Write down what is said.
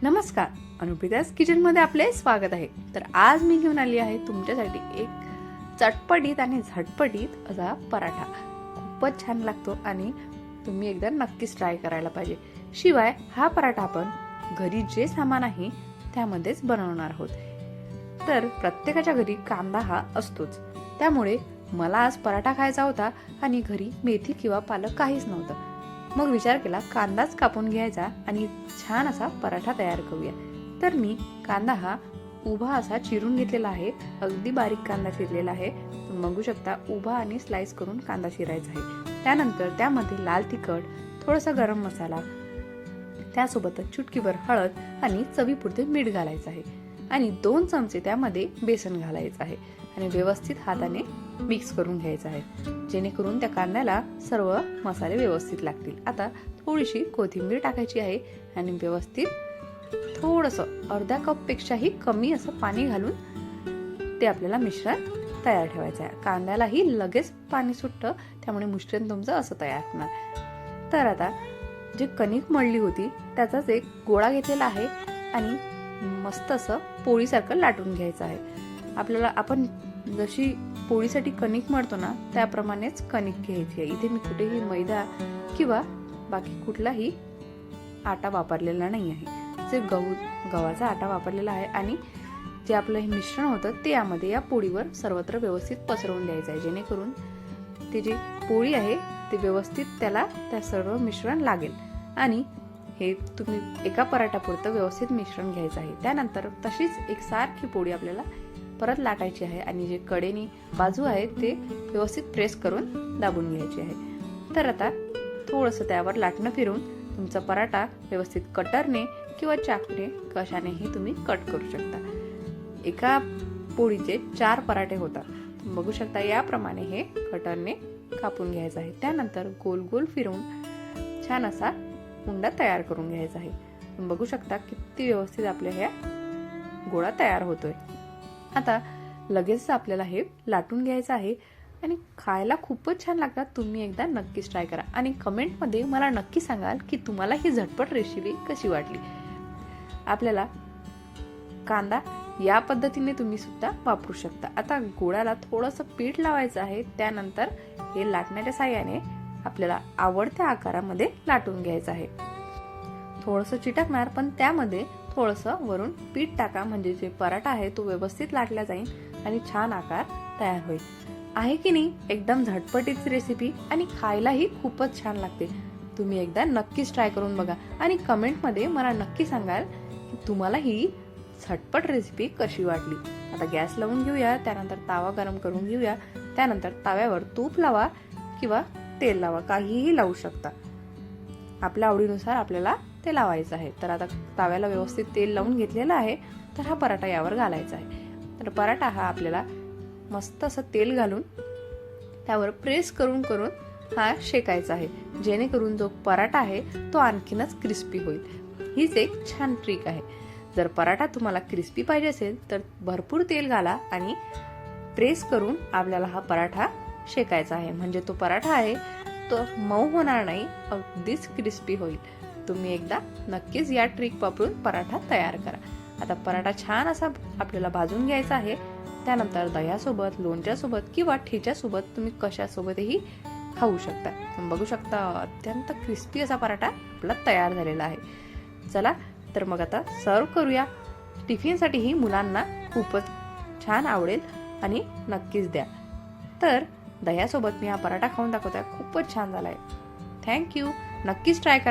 नमस्कार, अनुप्रिताज किचनमध्ये आपले स्वागत आहे। तर आज मी घेऊन आली आहे तुमच्यासाठी एक चटपटीत आणि झटपटीत असा पराठा। खूपच छान लागतो आणि तुम्ही एकदा नक्कीच ट्राय करायला पाहिजे। शिवाय हा पराठा आपण घरी जे सामान आहे त्यामध्येच बनवणार आहोत। तर प्रत्येकाच्या घरी कांदा हा असतोच, त्यामुळे मला आज पराठा खायचा होता आणि घरी मेथी किंवा पालक काहीच नव्हतं। मग विचार केला कांदाच कापून घ्यायचा आणि छान असा पराठा तयार करूया। तर मी कांदा हा उभा असा चिरून घेतलेला आहे, अगदी बारीक कांदा चिरलेला आहे। तुम्ही बघू शकता उभा आणि स्लाइस करून कांदा चिरायचा आहे। त्यानंतर त्यामध्ये लाल तिखट, थोडासा गरम मसाला, त्यासोबतच चुटकीभर हळद आणि चवीपुरते मीठ घालायचं आहे आणि 2 चमचे त्यामध्ये बेसन घालायचं आहे आणि व्यवस्थित हाताने मिक्स करून घ्यायचं आहे, जेणेकरून त्या कांद्याला सर्व मसाले व्यवस्थित लागतील। आता थोडीशी कोथिंबीर टाकायची आहे आणि व्यवस्थित थोडंसं अर्धा कप पेक्षाही कमी असं पाणी घालून ते आपल्याला मिश्रण तयार ठेवायचं आहे। कांद्यालाही लगेच पाणी सुटतं, त्यामुळे मिश्रण तुमचं असं तयार होणार। तर आता जे कणिक मळली होती त्याचाच एक गोळा घेतलेला आहे आणि मस्त असं पोळीसारखं लाटून घ्यायचं आहे। आपल्याला आपण जशी पोळीसाठी कणिक मळतो ना त्याप्रमाणेच कणिक घ्यायची आहे। इथे मी कुठेही मैदा किंवा बाकी कुठलाही आटा वापरलेला नाही आहे, जे गव्हाचा आटा वापरलेला आहे आणि जे आपलं हे मिश्रण होतं ते यामध्ये या पोळीवर सर्वत्र व्यवस्थित पसरवून द्यायचं आहे, जेणेकरून ती जी पोळी आहे ते व्यवस्थित त्याला त्या सर्व मिश्रण लागेल। आणि हे तुम्ही एका पराठ्यापुरतं व्यवस्थित मिश्रण घ्यायचं आहे। त्यानंतर तशीच एक सारखी पोळी आपल्याला परत लाटायची आहे आणि जे कडेनी बाजू आहे ते व्यवस्थित प्रेस करून दाबून घ्यायची आहे। तर आता थोडंसं त्यावर लाटणं फिरून तुमचा पराठा व्यवस्थित कटरने किंवा चाकूने कशानेही तुम्ही कट करू शकता। एका पोळीचे 4 पराठे होतात। बघू शकता याप्रमाणे हे कटरने कापून घ्यायचं आहे। त्यानंतर गोल गोल फिरवून छान असा उंडा तयार करून घ्यायचा आहे। बघू शकता किती व्यवस्थित आपल्या ह्या गोळा तयार होतोय। आता लगेच आपल्याला हे लाटून घ्यायचं आहे आणि खायला खूपच छान लागतात। तुम्ही एकदा नक्कीच ट्राय करा आणि कमेंटमध्ये मला नक्की सांगाल की तुम्हाला ही झटपट रेसिपी कशी वाटली। आपल्याला कांदा या पद्धतीने तुम्ही सुद्धा वापरू शकता। आता गोळ्याला थोडंसं पीठ लावायचं आहे, त्यानंतर हे लाटण्याच्या साहाय्याने आपल्याला आवडत्या आकारामध्ये लाटून घ्यायचं आहे। थोडंसं चिटकणार, पण त्यामध्ये थोडंसं वरून पीठ टाका, म्हणजे जे पराठा आहे तो व्यवस्थित लाटला जाईल आणि छान आकार तयार होईल। आहे की नाही एकदम झटपटीत रेसिपी आणि खायलाही खूपच छान लागते। तुम्ही एकदा नक्कीच ट्राय करून बघा आणि कमेंटमध्ये मला नक्की सांगाल की तुम्हाला ही झटपट रेसिपी कशी वाटली। आता गॅस लावून घेऊया, त्यानंतर तावा गरम करून घेऊया, त्यानंतर ताव्यावर तूप लावा किंवा तेल लावा, काहीही लावू शकता, आपल्या आवडीनुसार आपल्याला ते लावायचं आहे। तर आता ताव्याला व्यवस्थित तेल लावून घेतलेलं आहे, तर हा पराठा यावर घालायचा आहे। तर पराठा हा आपल्याला मस्त असं तेल घालून त्यावर प्रेस करून करून हा शेकायचा आहे, जेणेकरून जो पराठा आहे तो आणखीनच क्रिस्पी होईल। हीच एक छान ट्रिक आहे। जर पराठा तुम्हाला क्रिस्पी पाहिजे असेल तर भरपूर तेल घाला आणि प्रेस करून आपल्याला हा पराठा शेकायचा आहे, म्हणजे तो पराठा आहे तो मऊ होणार नाही, अगदीच क्रिस्पी होईल। तुम्ही एकदा नक्कीच या ट्रिक वापरून पराठा तयार करा। आता पराठा छान असा आपल्याला भाजून घ्यायचा आहे, त्यानंतर दह्यासोबत, लोणच्यासोबत किंवा ठेच्यासोबत तुम्ही कशासोबतही खाऊ शकता। तुम्ही बघू शकता अत्यंत क्रिस्पी असा पराठा आपला तयार झालेला आहे। चला तर मग आता सर्व करूया। टिफिनसाठीही मुलांना खूपच छान आवडेल आणि नक्कीच द्या। तर दह्यासोबत मी हा पराठा खाऊन दाखवते, खूपच छान झालाय। थँक्यू, नक्कीच ट्राय करा।